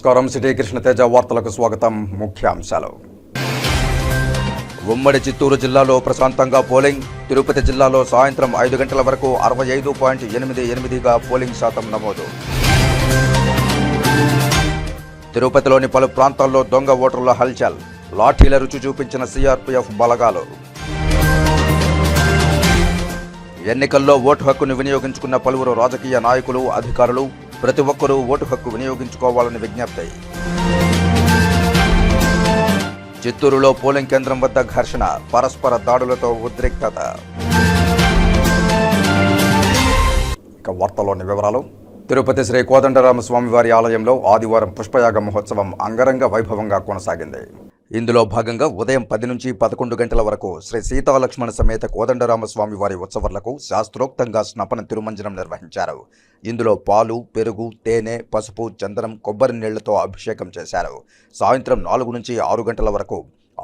నమస్కారం. సిటీ కృష్ణతేజ వార్తలకు స్వాగతం. ముఖ్యాంశాలు. ఉమ్మడి చిత్తూరు జిల్లాలో ప్రశాంతంగా పోలింగ్. తిరుపతి జిల్లాలో సాయంత్రం 5 గంటల వరకు 65.88గా పోలింగ్ శాతం నమోదు. తిరుపతిలోని పలు ప్రాంతాల్లో దొంగ ఓటర్ల హల్చల్. లాఠీల రుచి చూపించిన సిఆర్పీఎఫ్ బలగాలు. ఎన్నికల్లో ఓటు హక్కును వినియోగించుకున్న పలువురు రాజకీయ నాయకులు, అధికారులు. ప్రతి ఒక్కరూ ఓటు హక్కు వినియోగించుకోవాలని విజ్ఞప్తి. చిత్తూరులో పోలింగ్ కేంద్రం వద్ద ఘర్షణ, పరస్పర దాడులతో ఉద్రిక్తత. ఇక వార్తల్లోని వివరాలు. తిరుపతి శ్రీ కోదండరామస్వామివారి ఆలయంలో ఆదివారం పుష్పయాగ మహోత్సవం అంగరంగ వైభవంగా కొనసాగింది. ఇందులో భాగంగా ఉదయం 10 నుంచి 11 గంటల వరకు శ్రీ సీతాలక్ష్మణ సమేత కోదండరామస్వామి వారి ఉత్సవాలకు శాస్త్రోక్తంగా స్నపన తిరుమంజనం నిర్వహించారు. ఇందులో పాలు, పెరుగు, తేనె, పసుపు, చందనం, కొబ్బరి నీళ్లతో అభిషేకం చేశారు. సాయంత్రం 4 నుంచి 6 గంటల వరకు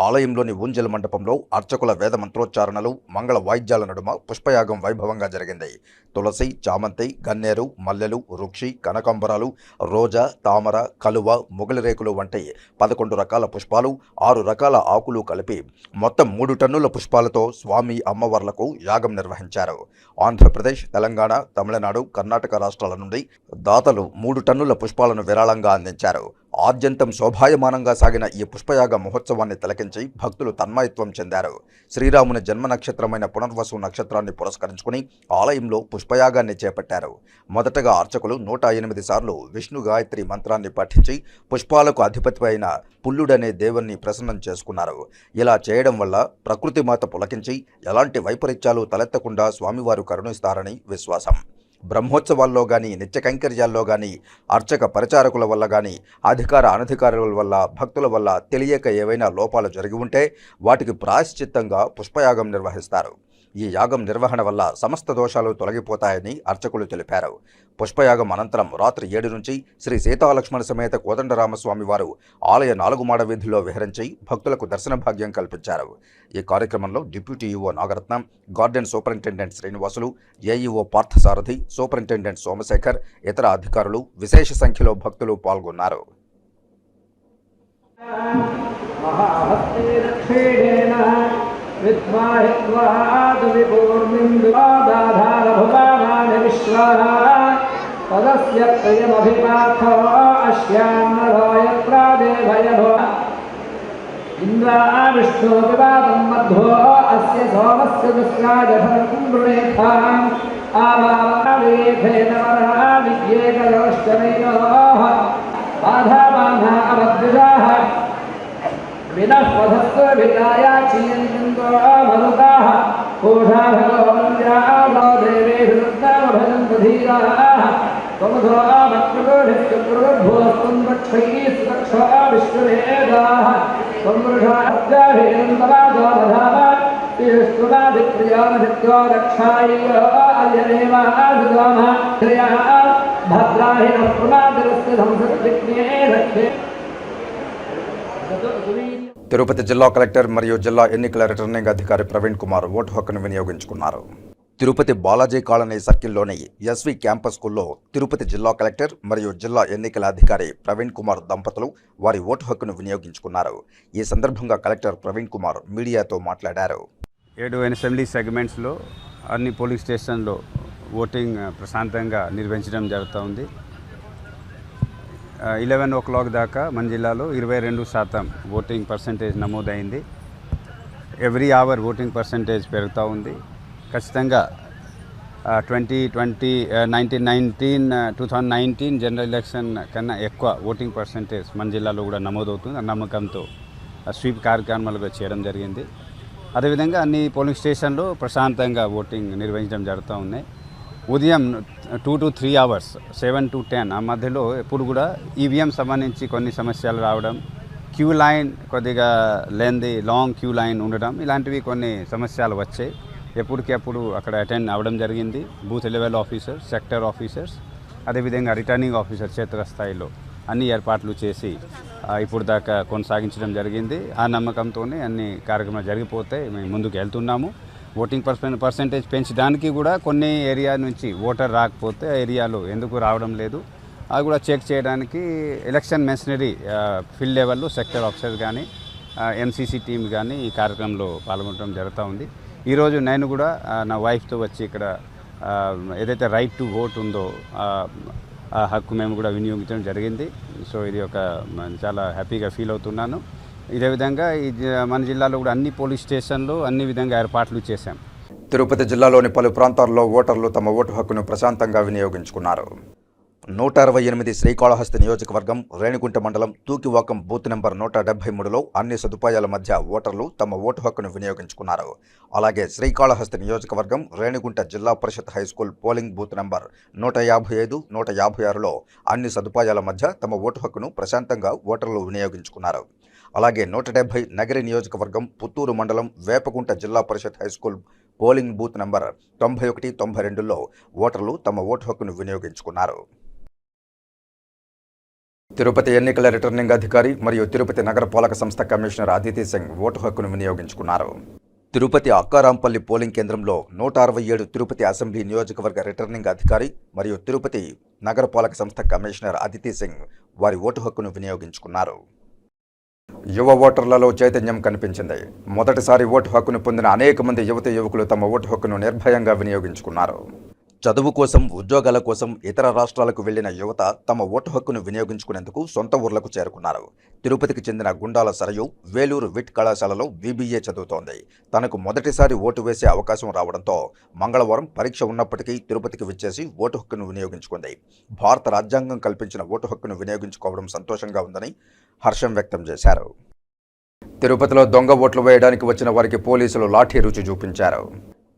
ఆలయంలోని ఊంజల్ మండపంలో అర్చకుల వేద మంత్రోచ్చారణలు, మంగళ వాయిద్యాల నడుమ పుష్పయాగం వైభవంగా జరిగింది. తులసి, చామంతి, గన్నేరు, మల్లెలు, రుక్షి, కనకాంబరాలు, రోజా, తామర, కలువ, మొగలి రేకులు వంటి 11 రకాల పుష్పాలు, 6 రకాల ఆకులు కలిపి మొత్తం 3 టన్నుల పుష్పాలతో స్వామి అమ్మవార్లకు యాగం నిర్వహించారు. ఆంధ్రప్రదేశ్, తెలంగాణ, తమిళనాడు, కర్ణాటక రాష్ట్రాల నుండి దాతలు 3 టన్నుల పుష్పాలను విరాళంగా అందించారు. ఆద్యంతం శోభాయమానంగా సాగిన ఈ పుష్పయాగ మహోత్సవాన్ని తిలకించి భక్తులు తన్మయత్వం చెందారు. శ్రీరాముని జన్మ నక్షత్రమైన పునర్వసు నక్షత్రాన్ని పురస్కరించుకుని ఆలయంలో పుష్పయాగాన్ని చేపట్టారు. మొదటగా అర్చకులు 108 సార్లు విష్ణు గాయత్రి మంత్రాన్ని పఠించి పుష్పాలకు అధిపతి అయిన పుల్లుడనే దేవుణ్ణి ప్రసన్నం చేసుకున్నారు. ఇలా చేయడం వల్ల ప్రకృతి మాత పులకించి ఎలాంటి వైపరీత్యాలు తలెత్తకుండా స్వామివారు కరుణిస్తారని విశ్వాసం. బ్రహ్మోత్సవాల్లో కానీ, నిత్య కైంకర్యాల్లో కానీ, అర్చక పరిచారకుల వల్ల కానీ, అధికార అనధికారుల వల్ల, భక్తుల వల్ల తెలియక ఏవైనా లోపాలు జరిగి ఉంటే వాటికి ప్రాయశ్చిత్తంగా పుష్పయాగం నిర్వహిస్తారు. ఈ యాగం నిర్వహణ వల్ల సమస్త దోషాలు తొలగిపోతాయని అర్చకులు తెలిపారు. పుష్పయాగం అనంతరం రాత్రి 7 నుంచి శ్రీ సీతాలక్ష్మణ సమేత కోదండరామస్వామి వారు ఆలయ 4 మాడ వీధుల్లో విహరించి భక్తులకు దర్శన భాగ్యం కల్పించారు. ఈ కార్యక్రమంలో deputy EO Nagaratnam, garden superintendent Srinivasulu, AEO Parthasarathi, superintendent Somasekhar, ఇతర అధికారులు, విశేష సంఖ్యలో భక్తులు పాల్గొన్నారు. పదస్య ప్రియమభిపాథో అశ్యాన్నలో యత్రాదేభయభో ఇంద్రా విష్ణు వివాదం మధ్వో అస్య సోమస్య దుస్రాజభరం గృణేథాం ఆవావేథేన వరా విద్యేకయోష్టమైనోః బాధామానా అవద్విజాః వినఃపధస్వ విదాయాచీయంతో మరుతాః కోషాభగో మంద్రాలో దేవేషు రత్నామభజంత ధీరాః త్వమధో మత్ప్రగోభిశ్చప్రగద్భోస్త్వం రక్షైః సురక్షా విశ్వవేదాః త్వం వృషాబ్దాభినందవాదో దధామ స్తునాదిప్రియామధిత్యో రక్షాయో అల్యదేవాదుదామ శ్రియా భద్రాహిన పునాదిరస్య సంసద్విజ్ఞే రక్షే. తిరుపతి జిల్లా కలెక్టర్ మరియు జిల్లా ఎన్నికల రిటర్నింగ్ అధికారి ప్రవీణ్ కుమార్ ఓటు హక్కును వినియోగించుకున్నారు. తిరుపతి బాలాజీ కాలనీ సర్కిల్లోని ఎస్వి క్యాంపస్ స్కూల్లో తిరుపతి జిల్లా కలెక్టర్ మరియు జిల్లా ఎన్నికల అధికారి ప్రవీణ్ కుమార్ దంపతులు వారి ఓటు హక్కును వినియోగించుకున్నారు. ఈ సందర్భంగా కలెక్టర్ ప్రవీణ్ కుమార్ మీడియాతో మాట్లాడారు. 7 అసెంబ్లీ సెగ్మెంట్స్లో అన్ని పోలింగ్ స్టేషన్లో ఓటింగ్ ప్రశాంతంగా నిర్వహించడం జరుగుతూ 11 o'clock దాకా మన జిల్లాలో 22% ఓటింగ్ పర్సంటేజ్ నమోదైంది. ఎవ్రీ అవర్ ఓటింగ్ పర్సంటేజ్ పెరుగుతూ ఉంది. ఖచ్చితంగా 2019 జనరల్ ఎలక్షన్ కన్నా ఎక్కువ ఓటింగ్ పర్సంటేజ్ మన జిల్లాలో కూడా నమోదవుతుంది. ఆ నమ్మకంతో స్వీప్ కార్యక్రమాలుగా చేయడం జరిగింది. అదేవిధంగా అన్ని పోలింగ్ స్టేషన్లో ప్రశాంతంగా ఓటింగ్ నిర్వహించడం జరుగుతూ ఉన్నాయి. ఉదయం 2 to 3 hours 7 to 10 ఆ మధ్యలో ఎప్పుడు కూడా ఈవీఎం సంబంధించి కొన్ని సమస్యలు రావడం, క్యూ లైన్ కొద్దిగా లాంగ్ క్యూ లైన్ ఉండడం, ఇలాంటివి కొన్ని సమస్యలు వచ్చాయి. ఎప్పటికప్పుడు అక్కడ అటెండ్ అవ్వడం జరిగింది. Booth level officers, sector officers, అదేవిధంగా రిటర్నింగ్ ఆఫీసర్ క్షేత్రస్థాయిలో అన్ని ఏర్పాట్లు చేసి ఇప్పుడు దాకా కొనసాగించడం జరిగింది. ఆ నమ్మకంతోనే అన్ని కార్యక్రమాలు జరిగిపోతే మేము ముందుకు వెళ్తున్నాము. ఓటింగ్ పర్సెంటేజ్ పెంచడానికి కూడా కొన్ని ఏరియా నుంచి ఓటర్ రాకపోతే ఆ ఏరియాలో ఎందుకు రావడం లేదు, అది కూడా చెక్ చేయడానికి ఎలక్షన్ మెషినరీ ఫీల్డ్ లెవెల్లో సెక్టర్ ఆఫీసర్స్ కానీ ఎంసీసీ టీమ్ కానీ ఈ కార్యక్రమంలో పాల్గొనడం జరుగుతూ ఉంది. ఈరోజు నేను కూడా నా వైఫ్తో వచ్చి ఇక్కడ ఏదైతే రైట్ టు ఓట్ ఉందో ఆ హక్కు మేము కూడా వినియోగించడం జరిగింది. సో ఇది ఒక చాలా హ్యాపీగా ఫీల్ అవుతున్నాను. ఇదే విధంగా మన జిల్లాలో కూడా అన్ని పోలీస్ స్టేషన్లు అన్ని విధంగా ఏర్పాట్లు చేశాం. తిరుపతి జిల్లాలోని పలు ప్రాంతాల్లో ఓటర్లు తమ ఓటు హక్కును ప్రశాంతంగా వినియోగించుకున్నారు. 168 శ్రీకాళహస్తి నియోజకవర్గం రేణిగుంట మండలం తూకివాకం బూత్ నెంబర్ 173లో అన్ని సదుపాయాల మధ్య ఓటర్లు తమ ఓటు హక్కును వినియోగించుకున్నారు. అలాగే శ్రీకాళహస్తి నియోజకవర్గం రేణిగుంట జిల్లా పరిషత్ హైస్కూల్ పోలింగ్ బూత్ నెంబర్ 155, 156లో అన్ని సదుపాయాల మధ్య తమ ఓటు హక్కును ప్రశాంతంగా ఓటర్లు వినియోగించుకున్నారు. అలాగే 170 నగరి నియోజకవర్గం పుత్తూరు మండలం వేపగుంట జిల్లా పరిషత్ హైస్కూల్ పోలింగ్ బూత్ నెంబర్ 91, 92లో ఓటర్లు తమ ఓటు హక్కును వినియోగించుకున్నారు. తిరుపతి ఎన్నికల రిటర్నింగ్ అధికారి మరియు తిరుపతి నగరపాలక సంస్థ కమిషనర్ అదితి సింగ్ ఓటు హక్కును వినియోగించుకున్నారు. తిరుపతి అక్కారాంపల్లి పోలింగ్ కేంద్రంలో 167 తిరుపతి అసెంబ్లీ నియోజకవర్గ రిటర్నింగ్ అధికారి మరియు తిరుపతి నగరపాలక సంస్థ కమిషనర్ అదితి సింగ్ వారి ఓటు హక్కును వినియోగించుకున్నారు. యువ ఓటర్లలో చైతన్యం కనిపించింది. మొదటిసారి ఓటు హక్కును పొందిన అనేక మంది యువకులు తమ ఓటు హక్కును నిర్భయంగా వినియోగించుకున్నారు. చదువు కోసం, ఉద్యోగాల కోసం ఇతర రాష్ట్రాలకు వెళ్లిన యువత తమ ఓటు హక్కును వినియోగించుకునేందుకు సొంత ఊర్లకు చేరుకున్నారు. తిరుపతికి చెందిన గుండాల సరయు వేలూరు విట్ కళాశాలలో BBA చదువుతోంది. తనకు మొదటిసారి ఓటు వేసే అవకాశం రావడంతో మంగళవారం పరీక్ష ఉన్నప్పటికీ తిరుపతికి విచ్చేసి ఓటు హక్కును వినియోగించుకుంది. భారత రాజ్యాంగం కల్పించిన ఓటు హక్కును వినియోగించుకోవడం సంతోషంగా ఉందని హర్షం వ్యక్తం చేశారు. తిరుపతిలో దొంగ ఓట్లు వేయడానికి వచ్చిన వారికి పోలీసులు లాఠీ రుచి చూపించారు.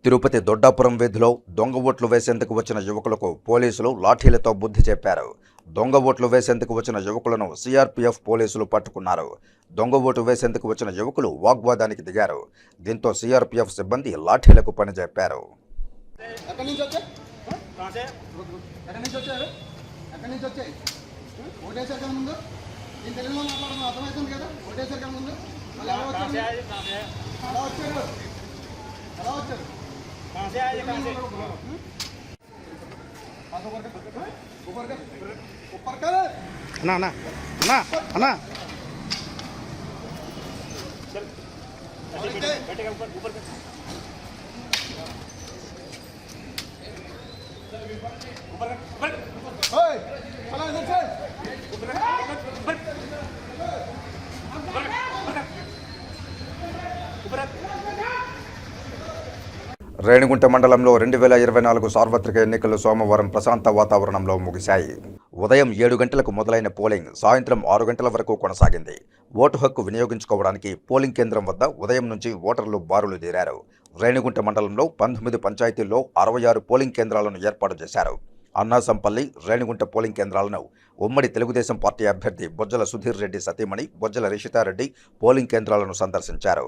తిరుపతి దొడ్డాపురం వీధిలో దొంగ ఓట్లు వేసేందుకు వచ్చిన యువకులకు పోలీసులు లాఠీలతో బుద్ధి చెప్పారు. దొంగ ఓట్లు వేసేందుకు వచ్చిన యువకులను CRPF పోలీసులు పట్టుకున్నారు. దొంగ ఓటు వేసేందుకు వచ్చిన యువకులు వాగ్వాదానికి దిగారు. దీంతో CRPF సిబ్బంది లాఠీలకు పని చెప్పారు. రేణిగుంట మండలంలో 2024 సార్వత్రిక ఎన్నికలు సోమవారం ప్రశాంత వాతావరణంలో ముగిశాయి. ఉదయం 7 గంటలకు మొదలైన పోలింగ్ సాయంత్రం 6 గంటల వరకు కొనసాగింది. ఓటు హక్కు వినియోగించుకోవడానికి పోలింగ్ కేంద్రం వద్ద ఉదయం నుంచి ఓటర్లు బారులు తీరారు. రేణిగుంట మండలంలో 19 పంచాయతీల్లో 66 పోలింగ్ కేంద్రాలను ఏర్పాటు చేశారు. అన్నాసంపల్లి, రేణిగుంట పోలింగ్ కేంద్రాలను ఉమ్మడి తెలుగుదేశం పార్టీ అభ్యర్థి బొజ్జల సుధీర్ రెడ్డి సతీమణి బొజ్జల రిషితారెడ్డి పోలింగ్ కేంద్రాలను సందర్శించారు.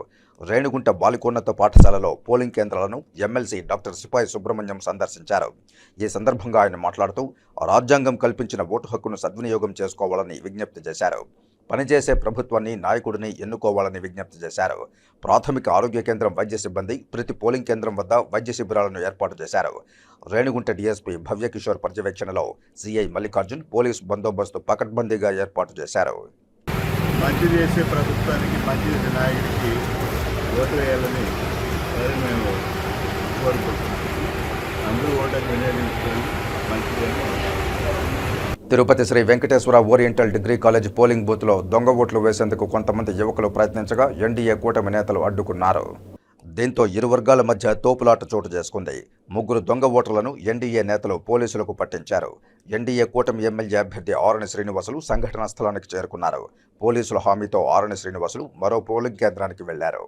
రేణిగుంట బాలికోన్నత పాఠశాలలో పోలింగ్ కేంద్రాలను ఎమ్మెల్సీ డాక్టర్ సిపాయి సుబ్రహ్మణ్యం సందర్శించారు. ఈ సందర్భంగా ఆయన మాట్లాడుతూ రాజ్యాంగం కల్పించిన ఓటు హక్కును సద్వినియోగం చేసుకోవాలని విజ్ఞప్తి చేశారు. పనిచేసే ప్రభుత్వాన్ని, నాయకుడిని ఎన్నుకోవాలని విజ్ఞప్తి చేశారు. ప్రాథమిక ఆరోగ్య కేంద్రం వైద్య సిబ్బంది ప్రతి పోలింగ్ కేంద్రం వద్ద వైద్య శిబిరాలను ఏర్పాటు చేశారు. రేణిగుంట డీఎస్పీ భవ్యకిషోర్ పర్యవేక్షణలో సిఐ మల్లికార్జున్ పోలీసు బందోబస్తు పకడ్బందీగా ఏర్పాటు చేశారు. మంచి చేసే ప్రభుత్వానికి, మంచి నాయకుడికి ఓటు వేయాలని మేము కోరుకుంటున్నాం. అందరూ ఓటర్ని వినియోగించుకొని మంచిగా. Tirupati Sri Venkateswara oriental degree college polling బూత్లో దొంగ ఓట్లు వేసేందుకు కొంతమంది యువకులు ప్రయత్నించగా ఎన్డీఏ కూటమి నేతలు అడ్డుకున్నారు. దీంతో ఇరు వర్గాల మధ్య తోపులాట చోటు చేసుకుంది. 3 దొంగ ఓటర్లను ఎన్డీఏ నేతలు పోలీసులకు పట్టించారు. ఎన్డీఏ కూటమి ఎమ్మెల్యే అభ్యర్థి ఆరణి శ్రీనివాసులు సంఘటనా స్థలానికి చేరుకున్నారు. పోలీసుల హామీతో ఆరణి శ్రీనివాసులు మరో పోలింగ్ కేంద్రానికి వెళ్లారు.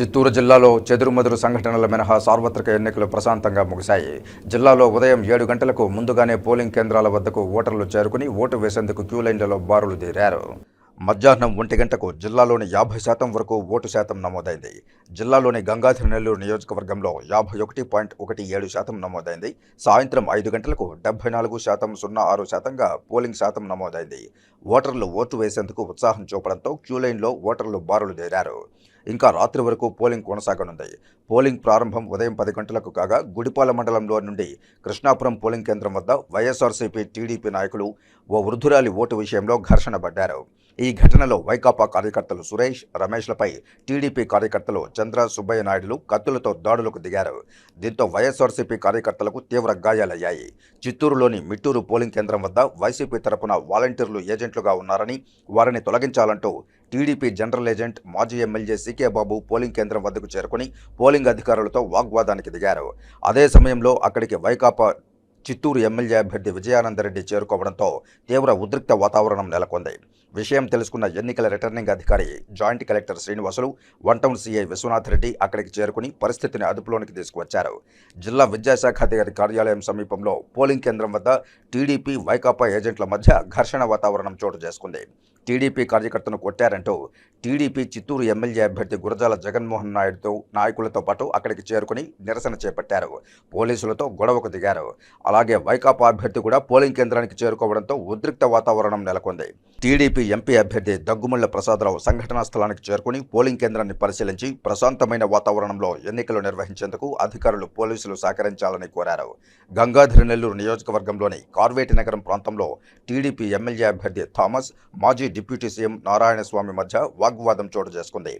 చిత్తూరు జిల్లాలో చెదురుమదురు సంఘటనల మినహా సార్వత్రిక ఎన్నికలు ప్రశాంతంగా ముగిశాయి. జిల్లాలో ఉదయం 7 గంటలకు ముందుగానే పోలింగ్ కేంద్రాల వద్దకు ఓటర్లు చేరుకుని ఓటు వేసేందుకు క్యూలైన్లలో బారులు తీరారు. మధ్యాహ్నం 1 గంటకు జిల్లాలోని 50% వరకు ఓటు శాతం నమోదైంది. జిల్లాలోని గంగాధర నెల్లూరు నియోజకవర్గంలో 51.17% నమోదైంది. సాయంత్రం 5 గంటలకు 74.06%గా పోలింగ్ శాతం నమోదైంది. ఓటర్లు ఓటు వేసేందుకు ఉత్సాహం చూపడంతో క్యూలైన్లో ఓటర్లు బారులు తీరారు. ఇంకా రాత్రి వరకు పోలింగ్ కొనసాగనుంది. పోలింగ్ ప్రారంభం ఉదయం 10 గంటలకు కాగా గుడిపాల మండలంలో నుండి కృష్ణాపురం పోలింగ్ కేంద్రం వద్ద వైఎస్ఆర్సీపీ టీడీపీ నాయకులు ఓ వృద్ధురాలి ఓటు విషయంలో ఘర్షణ పడ్డారు. ఈ ఘటనలో వైకాపా కార్యకర్తలు సురేష్, రమేష్లపై టీడీపీ కార్యకర్తలు చంద్ర, సుబ్బయ్య నాయుడులు కత్తులతో దాడులకు దిగారు. దీంతో వైఎస్ఆర్సీపీ కార్యకర్తలకు తీవ్ర గాయాలయ్యాయి. చిత్తూరులోని మిట్టూరు పోలింగ్ కేంద్రం వద్ద వైసీపీ తరపున వాలంటీర్లు ఏజెంట్లుగా ఉన్నారని వారిని తొలగించాలంటూ టీడీపీ జనరల్ ఏజెంట్ మాజీ ఎమ్మెల్యే సీకే బాబు పోలింగ్ కేంద్రం వద్దకు చేరుకుని పోలింగ్ అధికారులతో వాగ్వాదానికి దిగారు. అదే సమయంలో అక్కడికి వైకాపా చిత్తూరు ఎమ్మెల్యే అభ్యర్థి విజయానందరెడ్డి చేరుకోవడంతో తీవ్ర ఉద్రిక్త వాతావరణం నెలకొంది. విషయం తెలుసుకున్న ఎన్నికల రిటర్నింగ్ అధికారి joint collector Srinivasulu, one town CI Viswanath Reddy అక్కడికి చేరుకుని పరిస్థితిని అదుపులోనికి తీసుకువచ్చారు. జిల్లా విద్యాశాఖాధికారి కార్యాలయం సమీపంలో పోలింగ్ కేంద్రం వద్ద టీడీపీ, వైకాపా ఏజెంట్ల మధ్య ఘర్షణ వాతావరణం చోటు చేసుకుంది. టీడీపీ కార్యకర్తను కొట్టారంటూ టీడీపీ చిత్తూరు ఎమ్మెల్యే అభ్యర్థి గురజాల జగన్మోహన్ నాయకులతో పాటు అక్కడికి చేరుకుని నిరసన చేపట్టారు. పోలీసులతో గొడవకు దిగారు. అలాగే వైకాపా అభ్యర్థి కూడా పోలింగ్ కేంద్రానికి చేరుకోవడంతో ఉద్రిక్త వాతావరణం నెలకొంది. టీడీపీ ఎంపీ అభ్యర్థి దగ్గుముళ్ల ప్రసాదరావు సంఘటనా స్థలానికి చేరుకుని పోలింగ్ కేంద్రాన్ని పరిశీలించి ప్రశాంతమైన వాతావరణంలో ఎన్నికలు నిర్వహించేందుకు అధికారులు, పోలీసులు సహకరించాలని కోరారు. గంగాధర నెల్లూరు నియోజకవర్గంలోని కార్వేటి నగరం ప్రాంతంలో టీడీపీ ఎమ్మెల్యే అభ్యర్థి థామస్, మాజీ డిప్యూటీ సీఎం నారాయణస్వామి మధ్య వాగ్వాదం చోటు చేసుకుంది.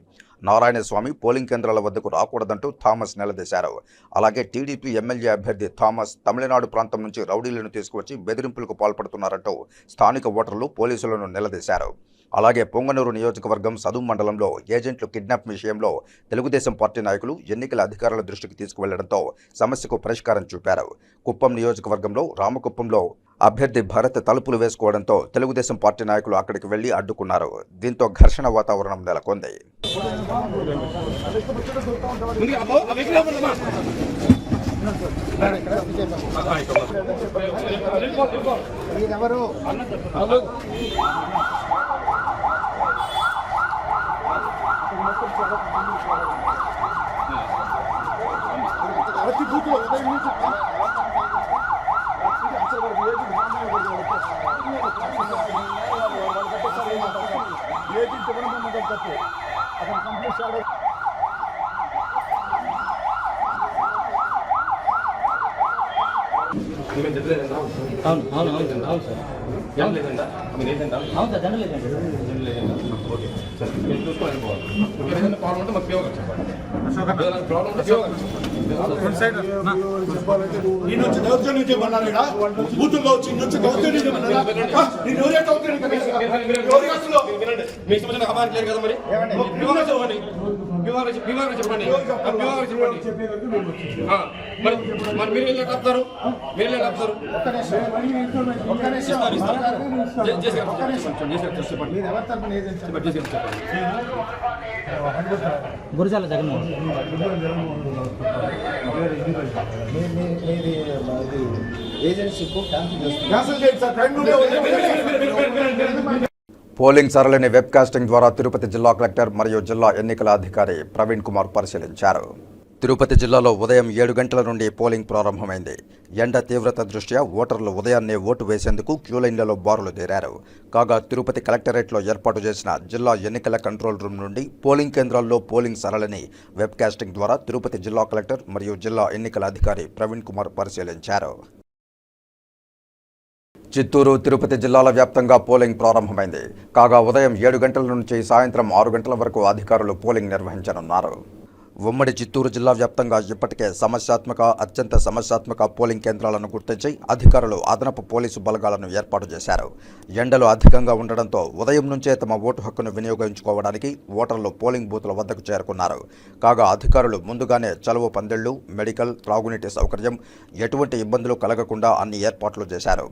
నారాయణస్వామి పోలింగ్ కేంద్రాల వద్దకు రాకూడదంటూ థామస్ నిలదీశారు. అలాగే టీడీపీ ఎమ్మెల్యే అభ్యర్థి థామస్ తమిళనాడు ప్రాంతం నుంచి రౌడీలను తీసుకువచ్చి బెదిరింపులకు పాల్పడుతున్నారంటూ స్థానిక ఓటర్లు పోలీసులను నిలదీశారు. అలాగే పొంగనూరు నియోజకవర్గం సదుం మండలంలో ఏజెంట్లు కిడ్నాప్ విషయంలో తెలుగుదేశం పార్టీ నాయకులు ఎన్నికల అధికారుల దృష్టికి తీసుకువెళ్లడంతో సమస్యకు పరిష్కారం చూపారు. కుప్పం నియోజకవర్గంలో రామకుప్పంలో అభ్యర్థి భరత్ తలుపులు వేసుకోవడంతో తెలుగుదేశం పార్టీ నాయకులు అక్కడికి వెళ్లి అడ్డుకున్నారు. దీంతో ఘర్షణ వాతావరణం నెలకొంది. గురజాల జగన్మోహన్ పోలింగ్ సరళిని వెబ్కాస్టింగ్ ద్వారా తిరుపతి జిల్లా కలెక్టర్ మరియు జిల్లా ఎన్నికల అధికారి ప్రవీణ్ కుమార్ పరిశీలించారు. తిరుపతి జిల్లాలో ఉదయం 7 గంటల నుండి పోలింగ్ ప్రారంభమైంది. ఎండ తీవ్రత దృష్ట్యా ఓటర్లు ఉదయాన్నే ఓటు వేసేందుకు క్యూలైన్లలో బారులు తీరారు. కాగా తిరుపతి కలెక్టరేట్లో ఏర్పాటు చేసిన జిల్లా ఎన్నికల కంట్రోల్ రూమ్ నుండి పోలింగ్ కేంద్రాల్లో పోలింగ్ సరళిని వెబ్కాస్టింగ్ ద్వారా తిరుపతి జిల్లా కలెక్టర్ మరియు జిల్లా ఎన్నికల అధికారి ప్రవీణ్ కుమార్ పరిశీలించారు. చిత్తూరు, తిరుపతి జిల్లాల వ్యాప్తంగా పోలింగ్ ప్రారంభమైంది. కాగా ఉదయం 7 గంటల నుంచి సాయంత్రం 6 గంటల వరకు అధికారులు పోలింగ్ నిర్వహించనున్నారు. ఉమ్మడి చిత్తూరు జిల్లా వ్యాప్తంగా ఇప్పటికే అత్యంత సమస్యాత్మక పోలింగ్ కేంద్రాలను గుర్తించి అధికారులు అదనపు పోలీసు బలగాలను ఏర్పాటు చేశారు. ఎండలు అధికంగా ఉండడంతో ఉదయం నుంచే తమ ఓటు హక్కును వినియోగించుకోవడానికి ఓటర్లు పోలింగ్ బూత్ల వద్దకు చేరుకున్నారు. కాగా అధికారులు ముందుగానే చలువ పందిళ్లు, మెడికల్, త్రాగునీటి సౌకర్యం, ఎటువంటి ఇబ్బందులు కలగకుండా అన్ని ఏర్పాట్లు చేశారు.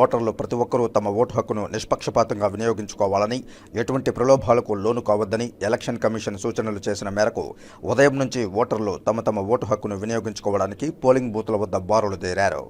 ఓటర్లు ప్రతి ఒక్కరూ తమ ఓటు హక్కును నిష్పక్షపాతంగా వినియోగించుకోవాలని, ఎటువంటి ప్రలోభాలకు లోను కావద్దని ఎలక్షన్ కమిషన్ సూచనలు చేసిన మేరకు ఉదయం నుంచి ఓటర్లు తమ ఓటు హక్కును వినియోగించుకోవడానికి పోలింగ్ బూత్ల వద్ద బారులు తీరారు.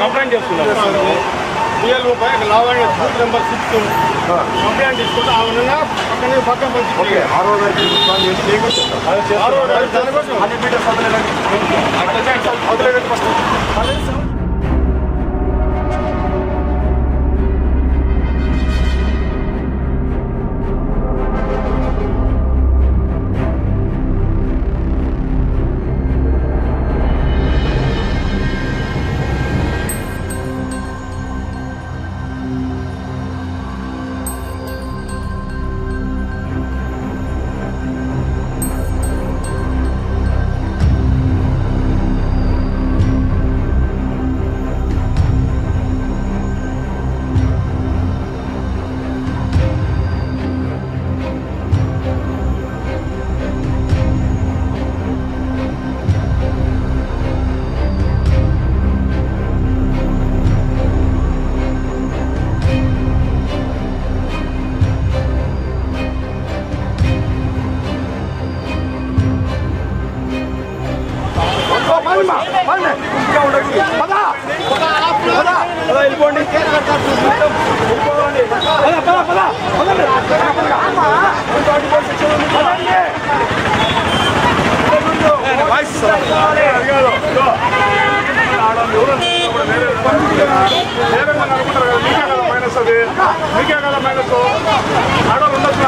కంప్లైంట్ చేస్తున్నాను. బిఎల్ఓ పై లావాణ్య బూత్ నెంబర్ 6 కంప్లైంట్ తీసుకుంటే ఆ విధంగా పక్కన పంచి మీకే కదా మైనస్ ఆడవాళ్ళు ఉండొచ్చు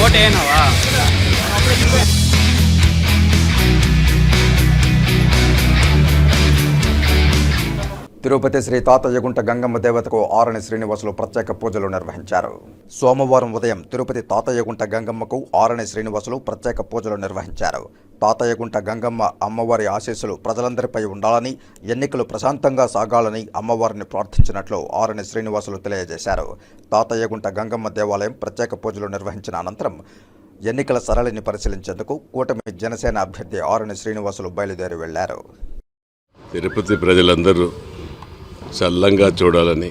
ఓటేనావా? తిరుపతి శ్రీ తాతయ్యగుంట గంగమ్మ దేవతకు ఆరణి శ్రీనివాసులు ప్రత్యేక పూజలు నిర్వహించారు. సోమవారం ఉదయం తిరుపతి తాతయ్యగుంట గంగమ్మకు ఆరణి శ్రీనివాసులు ప్రత్యేక పూజలు నిర్వహించారు. తాతయ్యగుంట గంగమ్మ అమ్మవారి ఆశీస్సులు ప్రజలందరిపై ఉండాలని, ఎన్నికలు ప్రశాంతంగా సాగాలని అమ్మవారిని ప్రార్థించినట్లు ఆరణి శ్రీనివాసులు తెలియజేశారు. తాతయ్యగుంట గంగమ్మ దేవాలయం ప్రత్యేక పూజలు నిర్వహించిన అనంతరం ఎన్నికల సరళిని పరిశీలించేందుకు కూటమి జనసేన అభ్యర్థి ఆరణి శ్రీనివాసులు బయలుదేరి వెళ్లారు. తిరుపతి ప్రజలందరూ చల్లంగా చూడాలని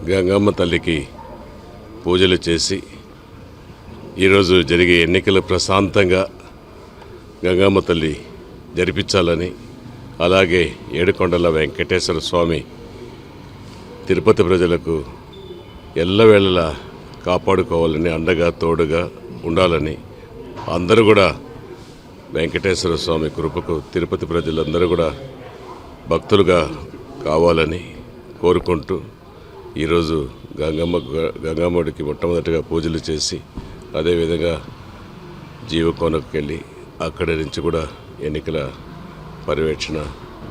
గంగమ్మ తల్లికి పూజలు చేసి ఈరోజు జరిగే ఎన్నికలు ప్రశాంతంగా గంగమ్మ తల్లి జరిపించాలని, అలాగే ఏడుకొండల వెంకటేశ్వర స్వామి తిరుపతి ప్రజలకు ఎల్లవేళలా కాపాడుకోవాలని, అండగా తోడుగా ఉండాలని, అందరూ కూడా వెంకటేశ్వర స్వామి కృపకు తిరుపతి ప్రజలందరూ కూడా భక్తులుగా కావాలని కోరుకుంటూ ఈరోజు గంగమ్మడికి మొట్టమొదటిగా పూజలు చేసి అదేవిధంగా జీవకోనకు వెళ్ళి అక్కడి నుంచి కూడా ఎన్నికల పర్యవేక్షణ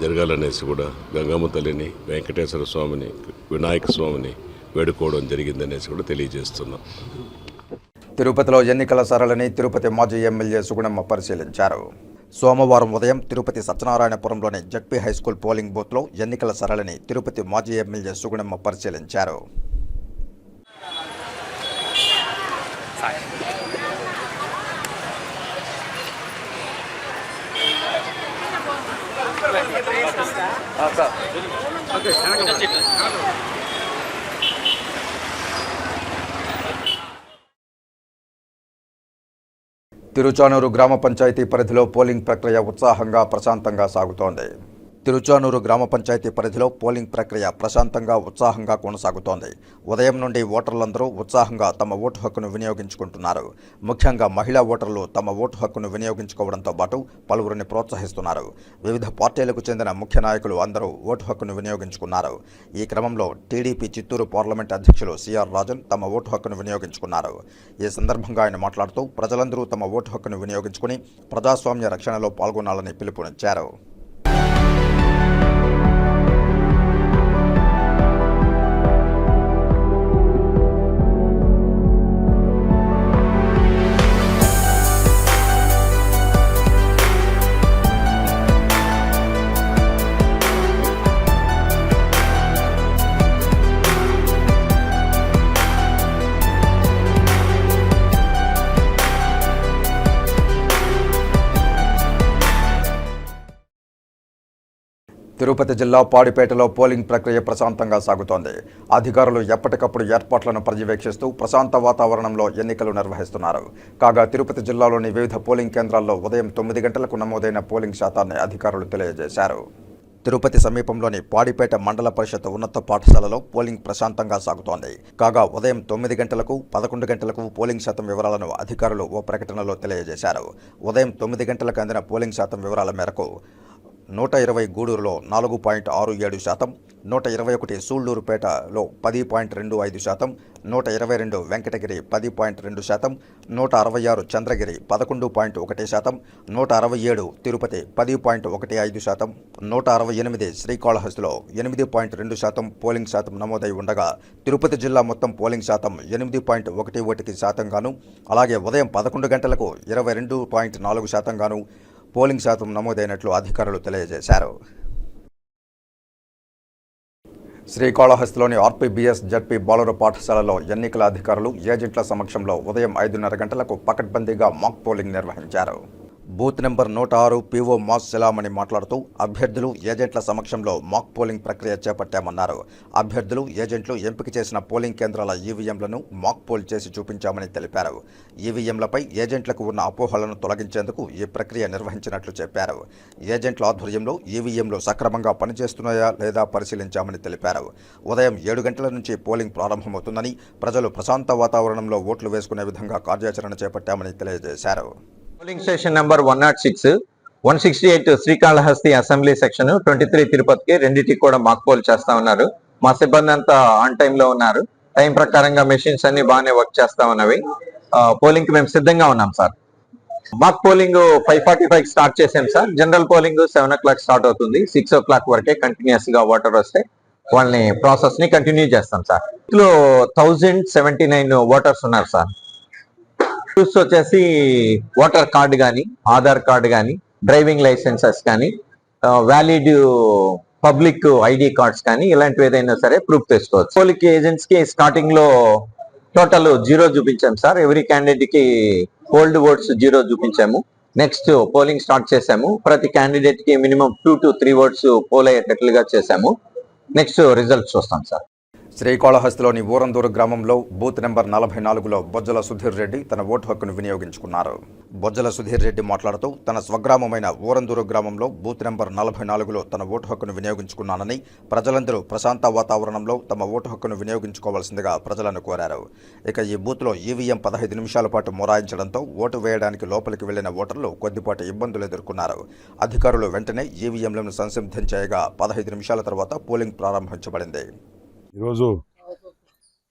జరగాలనేసి కూడా గంగమ్మ తల్లిని, వెంకటేశ్వర స్వామిని, వినాయక స్వామిని వేడుకోవడం జరిగిందనేసి కూడా తెలియజేస్తున్నాం. తిరుపతిలో ఎన్నికల సరళిని తిరుపతి మాజీ ఎమ్మెల్యే సుగుణమ్మ పరిశీలించారు. సోమవారం ఉదయం తిరుపతి సత్యనారాయణపురంలోని జడ్పీ హైస్కూల్ పోలింగ్ బూత్లో ఎన్నికల సరళిని తిరుపతి మాజీ ఎమ్మెల్యే సుగుణమ్మ పరిశీలించారు. తిరుచానూరు గ్రామ పంచాయతీ పరిధిలో పోలింగ్ ప్రక్రియ ఉత్సాహంగా ప్రశాంతంగా సాగుతోంది. తిరుచానూరు గ్రామ పంచాయతీ పరిధిలో పోలింగ్ ప్రక్రియ ప్రశాంతంగా ఉత్సాహంగా కొనసాగుతోంది. ఉదయం నుండి ఓటర్లందరూ ఉత్సాహంగా తమ ఓటు హక్కును వినియోగించుకుంటున్నారు. ముఖ్యంగా మహిళా ఓటర్లు తమ ఓటు హక్కును వినియోగించుకోవడంతో పాటు పలువురిని ప్రోత్సహిస్తున్నారు. వివిధ పార్టీలకు చెందిన ముఖ్య నాయకులు అందరూ ఓటు హక్కును వినియోగించుకున్నారు. ఈ క్రమంలో టీడీపీ చిత్తూరు పార్లమెంట్ అధ్యక్షులు సిఆర్ రాజన్ తమ ఓటు హక్కును వినియోగించుకున్నారు. ఈ సందర్భంగా ఆయన మాట్లాడుతూ ప్రజలందరూ తమ ఓటు హక్కును వినియోగించుకుని ప్రజాస్వామ్య రక్షణలో పాల్గొనాలని పిలుపునిచ్చారు. తిరుపతి జిల్లా పాడిపేటలో పోలింగ్ ప్రక్రియ ప్రశాంతంగా సాగుతోంది. అధికారులు ఎప్పటికప్పుడు ఏర్పాట్లను పర్యవేక్షిస్తూ ప్రశాంత వాతావరణంలో ఎన్నికలు నిర్వహిస్తున్నారు. కాగా తిరుపతి జిల్లాలోని వివిధ పోలింగ్ కేంద్రాల్లో ఉదయం 9 గంటలకు నమోదైన పోలింగ్ శాతాన్ని అధికారులు తెలియజేశారు. తిరుపతి సమీపంలోని పాడిపేట మండల పరిషత్ ఉన్నత పాఠశాలలో పోలింగ్ ప్రశాంతంగా సాగుతోంది. కాగా ఉదయం 9 గంటలకు 11 గంటలకు పోలింగ్ శాతం వివరాలను అధికారులు ఓ ప్రకటనలో తెలియజేశారు. ఉదయం 9 గంటలకు అందిన పోలింగ్ శాతం వివరాల మేరకు 120 గూడూరులో 4.67%, 121 సూళ్లూరుపేటలో 10.25%, 122 వెంకటగిరి 10.2%, 166 చంద్రగిరి 11.1%, 167 తిరుపతి 10.15%, 168 శ్రీకాళహస్తిలో 8.2% పోలింగ్ శాతం నమోదై ఉండగా తిరుపతి జిల్లా మొత్తం పోలింగ్ శాతం 8.11% గాను, అలాగే ఉదయం 11 గంటలకు 22.4% గాను పోలింగ్ శాతం నమోదైనట్లు అధికారులు తెలియజేశారు. శ్రీకాళహస్తిలోని ఆర్పీబీఎస్ జడ్పీ బాలుర పాఠశాలలో ఎన్నికల అధికారులు ఏజెంట్ల సమక్షంలో ఉదయం 5:30 గంటలకు పకడ్బందీగా మాక్ పోలింగ్ నిర్వహించారు. బూత్ నెంబర్ 106 పీఓ మాస్ సెలామణి మాట్లాడుతూ అభ్యర్థులు ఏజెంట్ల సమక్షంలో మాక్ పోలింగ్ ప్రక్రియ చేపట్టామన్నారు. అభ్యర్థులు ఏజెంట్లు ఎంపిక చేసిన పోలింగ్ కేంద్రాల ఈవీఎంలను మాక్ పోల్ చేసి చూపించామని తెలిపారు. ఈవీఎంలపై ఏజెంట్లకు ఉన్న అపోహలను తొలగించేందుకు ఈ ప్రక్రియ నిర్వహించినట్లు చెప్పారు. ఏజెంట్ల ఆధ్వర్యంలో ఈవీఎంలు సక్రమంగా పనిచేస్తున్నాయా లేదా పరిశీలించామని తెలిపారు. ఉదయం 7 గంటల నుంచి పోలింగ్ ప్రారంభమవుతుందని, ప్రజలు ప్రశాంత వాతావరణంలో ఓట్లు వేసుకునే విధంగా కార్యాచరణ చేపట్టామని తెలియజేశారు. Polling station number 106, 168 Srikalahasti assembly section, 23 తిరుపతికి రెండింటికి కూడా మాక్ పోల్ చేస్తా ఉన్నారు. మా సిబ్బంది అంతా ఆన్ టైమ్ లో ఉన్నారు. టైం ప్రకారంగా మెషిన్స్ అన్ని బాగానే వర్క్ చేస్తా ఉన్నవి. పోలింగ్ కి మేము సిద్ధంగా ఉన్నాం సార్. మాక్ పోలింగ్ 5:45 స్టార్ట్ చేసాం sir. General polling 7 o'clock start అవుతుంది. 6 o'clock వరకే కంటిన్యూస్ గా ఓటర్ వస్తే వాళ్ళని ప్రాసెస్ ని కంటిన్యూ చేస్తాం సార్. ఇందులో 1079 ఓటర్స్ ఉన్నారు సార్. ప్రూఫ్స్ వచ్చేసి ఓటర్ కార్డు కానీ, ఆధార్ కార్డు కానీ, డ్రైవింగ్ లైసెన్సెస్ కానీ, వ్యాలిడ్ పబ్లిక్ ఐడి కార్డ్స్ కానీ ఇలాంటివి ఏదైనా సరే ప్రూఫ్ తెచ్చుకోవచ్చు. పోలింగ్ ఏజెంట్స్ కి స్టార్టింగ్ లో టోటల్ 0 చూపించాం సార్. ఎవ్రీ క్యాండిడేట్ కి హోల్డ్ ఓట్స్ 0 చూపించాము. నెక్స్ట్ పోలింగ్ స్టార్ట్ చేసాము. ప్రతి క్యాండిడేట్ కి మినిమం 2 to 3 ఓట్స్ పోల్ అయ్యేటట్లుగా చేసాము. నెక్స్ట్ రిజల్ట్స్ చూస్తాం సార్. శ్రీకాళహస్తిలోని ఊరందూరు గ్రామంలో బూత్ నెంబర్ 44లో బొజ్జల సుధీర్ రెడ్డి తన ఓటు హక్కును వినియోగించుకున్నారు. బొజ్జల సుధీర్ రెడ్డి మాట్లాడుతూ తన స్వగ్రామమైన ఊరందూరు గ్రామంలో బూత్ నెంబర్ 44లో తన ఓటు హక్కును వినియోగించుకున్నానని, ప్రజలందరూ ప్రశాంత వాతావరణంలో తమ ఓటు హక్కును వినియోగించుకోవాల్సిందిగా ప్రజలను కోరారు. ఇక ఈ బూత్లో ఈవీఎం 15 నిమిషాల పాటు మొరాయించడంతో ఓటు వేయడానికి లోపలికి వెళ్లిన ఓటర్లు కొద్దిపాటి ఇబ్బందులు ఎదుర్కొన్నారు. అధికారులు వెంటనే ఈవీఎంలను సంసిద్ధం చేయగా 15 నిమిషాల తర్వాత పోలింగ్ ప్రారంభించబడింది. ఈరోజు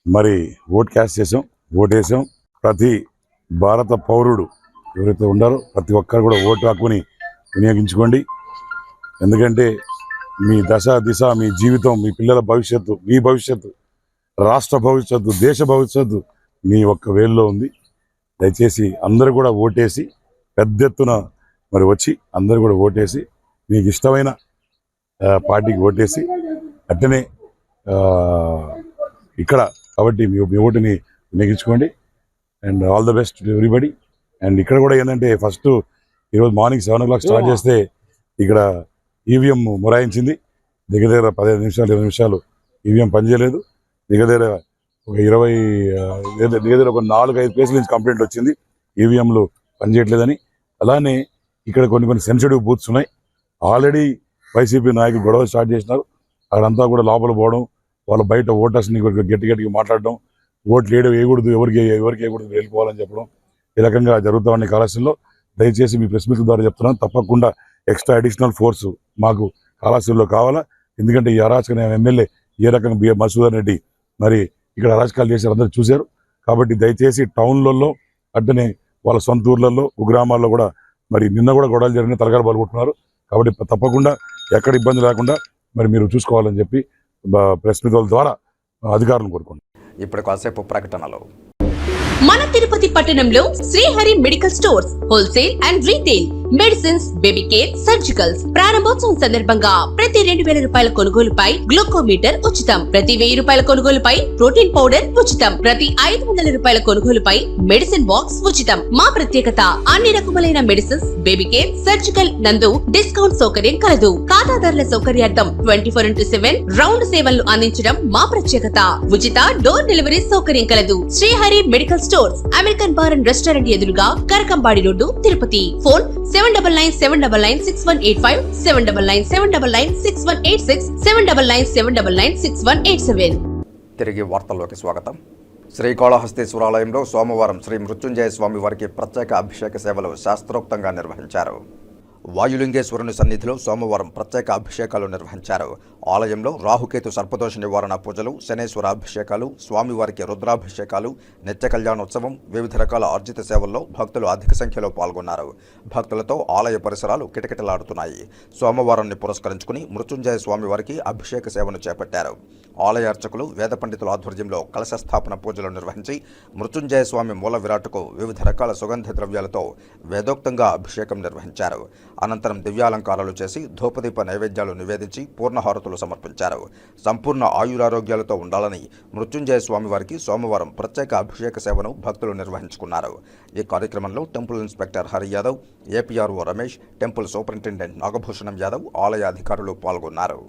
మరి ఓట్ క్యాస్ట్ చేసాం, ఓటేసాం. ప్రతి భారత పౌరుడు ఎవరైతే ఉన్నారో ప్రతి ఒక్కరు కూడా ఓటు హక్కుని వినియోగించుకోండి. ఎందుకంటే మీ దశ దిశ, మీ జీవితం, మీ పిల్లల భవిష్యత్తు, మీ భవిష్యత్తు, రాష్ట్ర భవిష్యత్తు, దేశ భవిష్యత్తు మీ ఒక్క వేల్లో ఉంది. దయచేసి అందరూ కూడా ఓటేసి పెద్ద ఎత్తున మరి వచ్చి అందరూ కూడా ఓటేసి మీకు ఇష్టమైన పార్టీకి ఓటేసి అట్టనే ఇక్కడ కాబట్టి మీ ఓటుని వినియోగించుకోండి. And all the best to everybody. And ఇక్కడ కూడా ఏంటంటే ఫస్ట్ ఈరోజు మార్నింగ్ 7 o'clock స్టార్ట్ చేస్తే ఇక్కడ ఈవీఎం మొరాయించింది. దగ్గర 15 నిమిషాలు 20 నిమిషాలు ఈవీఎం పనిచేయలేదు. దగ్గర ఒక 4-5 ప్లేసుల నుంచి కంప్లైంట్ వచ్చింది ఈవీఎంలు పనిచేయట్లేదని. అలానే ఇక్కడ కొన్ని సెన్సిటివ్ బూత్స్ ఉన్నాయి. ఆల్రెడీ వైసీపీ నాయకులు గొడవ స్టార్ట్ చేసినారు. అక్కడంతా కూడా లోపల పోవడం, వాళ్ళ బయట ఓటర్స్ని గట్టిగా మాట్లాడడం, ఓట్లు వేయకూడదు, ఎవరికి వేయకూడదు, వెళ్ళిపోవాలని చెప్పడం, ఈ రకంగా జరుగుతూ ఉన్నాయి కళాశాలలో. దయచేసి మీ ప్రెస్ మీట్ ద్వారా చెప్తున్నాను, తప్పకుండా ఎక్స్ట్రా అడిషనల్ ఫోర్స్ మాకు కళాశాలలో కావాలా. ఎందుకంటే ఈ అరాచక ఎమ్మెల్యే ఏ రకంగా బిఏ మధుసూదన్ రెడ్డి మరి ఇక్కడ అరాచకాలు చేశారు, అందరూ చూశారు. కాబట్టి దయచేసి టౌన్లలో అట్టనే వాళ్ళ సొంత ఊర్లలో, కుగ్రామాల్లో కూడా మరి నిన్న కూడా గొడవలు జరిగిన తలకాలు పాల్గొంటున్నారు. కాబట్టి తప్పకుండా ఎక్కడ ఇబ్బంది లేకుండా మరి మీరు చూసుకోవాలని చెప్పి ప్రెస్ మీట్ ద్వారా అధికారులను కోరుకోండి. ఇప్పుడు కాసేపు ప్రకటనలో. మన తిరుపతి పట్టణంలో Srihari medical stores wholesale and retail medicines, baby care, surgicals ప్రారంభోత్సవం సందర్భంగా ప్రతి 2,000 రూపాయల కొనుగోలుపై గ్లూకోమీటర్ ఉచితం. ప్రతి 1,000 రూపాయల కొనుగోలుపై ప్రోటీన్ పౌడర్ ఉచితం. ప్రతి 500 రూపాయల కొనుగోలుపై మెడిసిన్ బాక్స్ ఉచితం. మా ప్రత్యేకత అన్ని రకములైన మెడిసిన్స్, బేబీ కేర్, సర్జికల్ నందు డిస్కౌంట్ సౌకర్యం కలదు. ఖాతాదారుల సౌకర్యార్థం 24/7 రౌండ్ సేవలను అందించడం మా ప్రత్యేకత. ఉచిత డోర్ డెలివరీ సౌకర్యం కలదు. Srihari medical stores, American bar and restaurant ఎదురుగా కరకంబాడి రోడ్డు, తిరుపతి. ఫోన్ 7997996185, 7997996186, 7997996187. తిరిగి వార్తల్లోకి స్వాగతం. శ్రీకాళహస్తీశ్వరాలయంలో సోమవారం శ్రీ మృత్యుంజయ స్వామి వారికి ప్రత్యేక అభిషేక సేవలు శాస్త్రోక్తంగా నిర్వహించారు. వాయులింగేశ్వరుని సన్నిధిలో సోమవారం ప్రత్యేక అభిషేకాలు నిర్వహించారు. ఆలయంలో రాహుకేతు సర్పదోష నివారణ పూజలు, శనేశ్వర అభిషేకాలు, స్వామివారికి రుద్రాభిషేకాలు, నిత్య కళ్యాణోత్సవం, వివిధ రకాల అర్జిత సేవల్లో భక్తులు అధిక సంఖ్యలో పాల్గొన్నారు. భక్తులతో ఆలయ పరిసరాలు కిటకిటలాడుతున్నాయి. సోమవారాన్ని పురస్కరించుకుని మృత్యుంజయ స్వామివారికి అభిషేక సేవను చేపట్టారు. ఆలయ అర్చకులు, వేద పండితుల ఆధ్వర్యంలో కలశ స్థాపన పూజలు నిర్వహించి మృత్యుంజయ స్వామి మూల విరాట్కు వివిధ రకాల సుగంధ ద్రవ్యాలతో వేదోక్తంగా అభిషేకం నిర్వహించారు. అనంతరం దివ్యాలంకారాలు చేసి ధూపదీప నైవేద్యాలు నివేదించి పూర్ణహారతులు సమర్పించారు. సంపూర్ణ ఆయురారోగ్యాలతో ఉండాలని మృత్యుంజయ స్వామి వారికి సోమవారం ప్రత్యేక అభిషేక సేవను భక్తులు నిర్వహించుకున్నారు. ఈ కార్యక్రమంలో temple inspector Hari Yadav, APRO Ramesh, temple superintendent Nagabhushanam Yadav, ఆలయ అధికారులు పాల్గొన్నారు.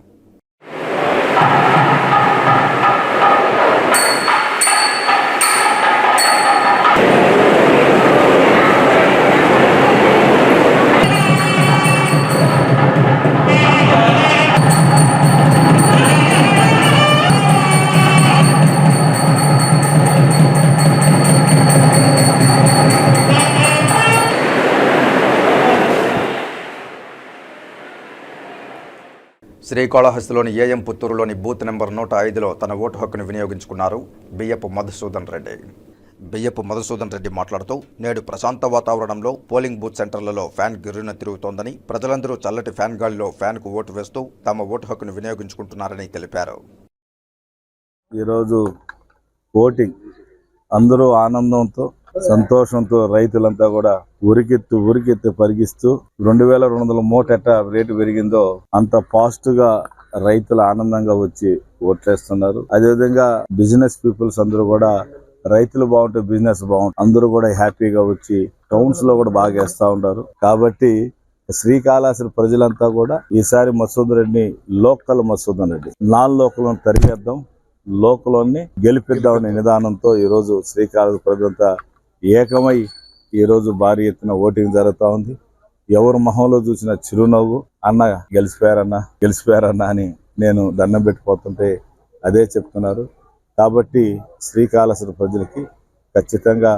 శ్రీకాళహస్తిలోని ఏఎం పుత్తూరులోని బూత్ నెంబర్ 105లో తన ఓటు హక్కును వినియోగించుకున్నారు బియ్యపు మధుసూదన్ రెడ్డి. బియ్యపు మధుసూదన్ రెడ్డి మాట్లాడుతూ నేడు ప్రశాంత వాతావరణంలో పోలింగ్ బూత్ సెంటర్లలో ఫ్యాన్ గిర్రున తిరుగుతోందని, ప్రజలందరూ చల్లటి ఫ్యాన్ గాలిలో ఫ్యాన్కు ఓటు వేస్తూ తమ ఓటు హక్కును వినియోగించుకుంటున్నారని తెలిపారు. ఈరోజు ఓటింగ్ అందరూ ఆనందంతో సంతోషంతో రైతులంతా కూడా ఉరికెత్తి పరిగిస్తూ 2200 మూట ఎట్ట రేటు పెరిగిందో అంత పాజిటివ్ గా రైతులు ఆనందంగా వచ్చి ఓట్లేస్తున్నారు. అదేవిధంగా బిజినెస్ పీపుల్స్ అందరూ కూడా రైతులు బాగుంటే బిజినెస్ బాగుంటుంది, అందరూ కూడా హ్యాపీగా వచ్చి టౌన్స్ లో కూడా బాగా వేస్తా ఉంటారు. కాబట్టి శ్రీకాళహస్తి ప్రజలంతా కూడా ఈసారి మధుసూదన్ రెడ్డిని local Madhusudan Reddy non local తరిగేద్దాం, లోకల్ని గెలిపిద్దామనే నిదానంతో ఈరోజు శ్రీకాళహస్తి ప్రజలంతా ఏకమై ఈరోజు భారీ ఎత్తున ఓటింగ్ జరుగుతూ ఉంది. ఎవరు మొహంలో చూసిన చిరునవ్వు, అన్న గెలిచిపోయారన్నా అని నేను దండం పెట్టిపోతుంటే అదే చెప్తున్నారు. కాబట్టి శ్రీకాళహస్తి ప్రజలకి ఖచ్చితంగా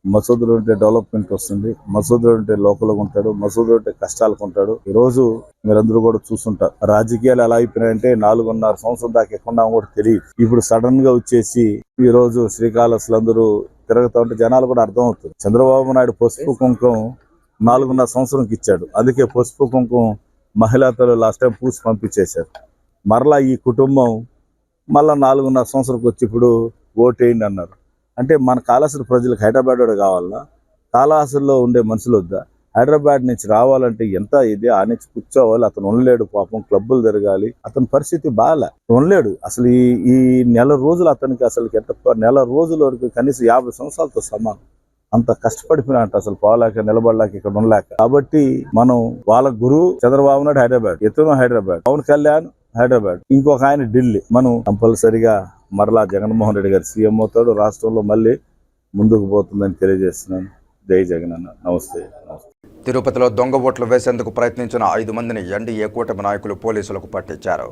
మధుసూదన్ ఉంటే డెవలప్మెంట్ వస్తుంది, మధుసూదన్ ఉంటే లోకల్గా ఉంటాడు, మధుసూదన్ ఉంటే కష్టాలకు ఉంటాడు. ఈరోజు మీరందరూ కూడా చూస్తుంటారు రాజకీయాలు ఎలా అయిపోయినాయంటే 4.5 సంవత్సరం దాకా ఎక్కడ కూడా తెలియదు. ఇప్పుడు సడన్ గా వచ్చేసి ఈ రోజు శ్రీకాళహస్తిలో అందరూ తిరుగుతూ ఉంటే జనాలు కూడా అర్థం అవుతుంది. చంద్రబాబు నాయుడు పసుపు కుంకుమ 4.5 సంవత్సరంకి ఇచ్చాడు, అందుకే పసుపు కుంకుమ మహిళా తల్లు లాస్ట్ టైం పూసి పంపించేశారు. మరలా ఈ కుటుంబం మళ్ళా 4.5 సంవత్సరంకి వచ్చి ఇప్పుడు ఓటేయండి అన్నారు. అంటే మన కాళహస్తి ప్రజలకు హైదరాబాద్ కావాలన్నా, కాళహస్తిలో ఉండే మనుషులు వద్దా? హైదరాబాద్ నుంచి రావాలంటే ఎంత ఇది, ఆ నుంచి కూర్చోవాలి, అతను ఉండలేడు, పాపం క్లబ్బులు తిరగాలి, అతని పరిస్థితి బాగా ఉండలేడు. అసలు ఈ నెల రోజులు అతనికి అసలు నెల రోజుల వరకు కనీసం 50 సంవత్సరాలతో సమానం, అంత కష్టపడిపోయినట్టు అసలు పోలేక నిలబడలేక ఇక్కడ ఉండలేక. కాబట్టి మనం వాళ్ళ గురువు చంద్రబాబు నాయుడు హైదరాబాద్, ఇతను హైదరాబాద్, పవన్ కళ్యాణ్ హైదరాబాద్, ఇంకొక ఆయన ఢిల్లీ. మనం కంపల్సరిగా మరలా జగన్మోహన్ రెడ్డి గారు సీఎం అవుతాడు, రాష్ట్రంలో మళ్ళీ ముందుకు పోతుందని తెలియజేస్తున్నాను. జై జగన్ అన్న. నమస్తే. తిరుపతిలో దొంగ ఓట్లు వేసేందుకు ప్రయత్నించిన 5 మందిని ఎన్డీఏ కూటమి నాయకులు పోలీసులకు పట్టించారు.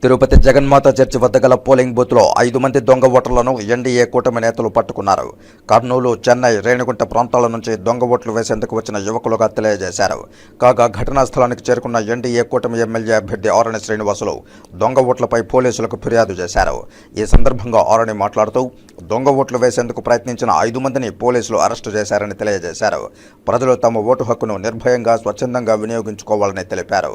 తిరుపతి జగన్మాత చర్చి వద్ద గల పోలింగ్ బూత్లో 5 మంది దొంగ ఓటర్లను ఎన్డీఏ కూటమి నేతలు పట్టుకున్నారు. కర్నూలు, చెన్నై, రేణిగుంట ప్రాంతాల నుంచి దొంగ ఓట్లు వేసేందుకు వచ్చిన యువకులుగా తెలియజేశారు. కాగా ఘటనా స్థలానికి చేరుకున్న ఎన్డీఏ కూటమి ఎమ్మెల్యే అభ్యర్థి ఆరణి శ్రీనివాసులు దొంగ ఓట్లపై పోలీసులకు ఫిర్యాదు చేశారు. ఈ సందర్భంగా ఆరణి మాట్లాడుతూ దొంగ ఓట్లు వేసేందుకు ప్రయత్నించిన 5 మందిని పోలీసులు అరెస్టు చేశారని తెలియజేశారు. ప్రజలు తమ ఓటు హక్కును నిర్భయంగా స్వచ్ఛందంగా వినియోగించుకోవాలని తెలిపారు.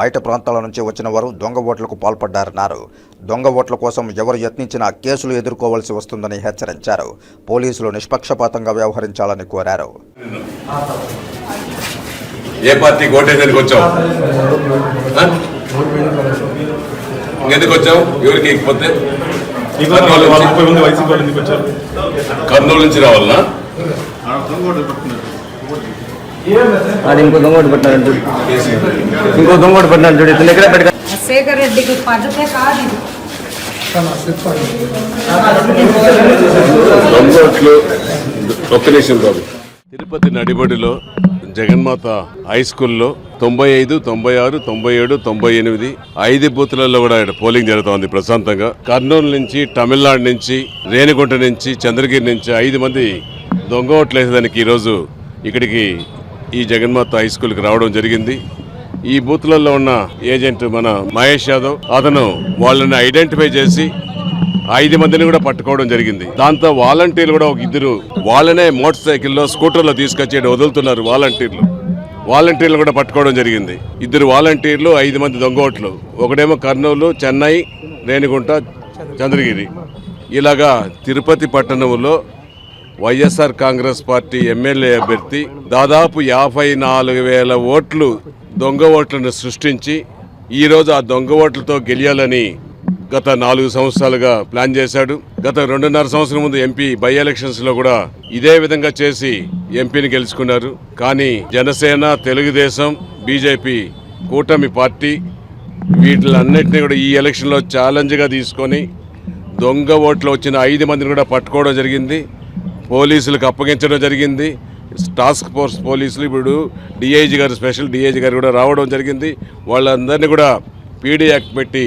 బయట ప్రాంతాల నుంచి వచ్చిన వారు దొంగ ఓట్లకు పాల్పడ్డారన్నారు. దొంగ ఓట్ల కోసం ఎవరు యత్నించినా కేసులు ఎదుర్కోవాల్సి వస్తుందని హెచ్చరించారు. పోలీసులు నిష్పక్షపాతంగా వ్యవహరించాలని కోరారు. ఏ పార్టీ ఓటేసేందుకు వచ్చావు? ఎందుకు వచ్చావు? ఎవరికి ఇకపోతే కర్నూలు నుంచి రావాలనా? ఇంకో దొంగోటి పట్టినాడు చూడు, ఇతను ఎక్కడ పెట్టుకో. శేఖర్ రెడ్డికి పద్ధతే కాదు ఇది. దొంగోట్లు ఒక్క నిమిషం బాబు. తిరుపతి నడిబడిలో జగన్మాత హై స్కూల్లో 95, 96, 97, 98 5 బూత్లలో కూడా పోలింగ్ జరుగుతోంది ప్రశాంతంగా. కర్నూలు నుంచి, తమిళనాడు నుంచి, రేణిగుంట నుంచి, చంద్రగిరి నుంచి 5 మంది దొంగ ఓట్లు వేసేదానికి ఈరోజు ఇక్కడికి ఈ జగన్మాత హై స్కూల్కి రావడం జరిగింది. ఈ బూత్లలో ఉన్న ఏజెంట్ మన మహేష్ యాదవ్, అతను వాళ్ళని ఐడెంటిఫై చేసి 5 మందిని కూడా పట్టుకోవడం జరిగింది. దాంతో వాలంటీర్లు కూడా ఒక 2 వాళ్ళనే మోటార్ సైకిల్లో, స్కూటర్లో తీసుకొచ్చి వదులుతున్నారు. వాలంటీర్లు కూడా పట్టుకోవడం జరిగింది. 2 వాలంటీర్లు, 5 మంది దొంగ ఓట్లు. ఒకడేమో కర్నూలు, చెన్నై, రేణిగుంట, చంద్రగిరి. ఇలాగా తిరుపతి పట్టణంలో వైఎస్ఆర్ కాంగ్రెస్ పార్టీ ఎమ్మెల్యే అభ్యర్థి దాదాపు 54,000 ఓట్లు దొంగ ఓట్లను సృష్టించి ఈరోజు ఆ దొంగ ఓట్లతో గెలియాలని గత 4 సంవత్సరాలుగా ప్లాన్ చేశాడు. గత 2.5 సంవత్సరం ముందు ఎంపీ బై ఎలక్షన్స్లో కూడా ఇదే విధంగా చేసి ఎంపీని గెలుచుకున్నారు. కానీ జనసేన, తెలుగుదేశం, బీజేపీ కూటమి పార్టీ వీటిలన్నింటినీ కూడా ఈ ఎలక్షన్లో ఛాలెంజ్గా తీసుకొని దొంగ ఓట్లు వచ్చిన 5 మందిని కూడా పట్టుకోవడం జరిగింది. పోలీసులకు అప్పగించడం జరిగింది. టాస్క్ ఫోర్స్ పోలీసులు ఇప్పుడు డిఐజీ గారు, స్పెషల్ డిఐజీ గారు కూడా రావడం జరిగింది. వాళ్ళందరినీ కూడా పీడీ యాక్ట్ పెట్టి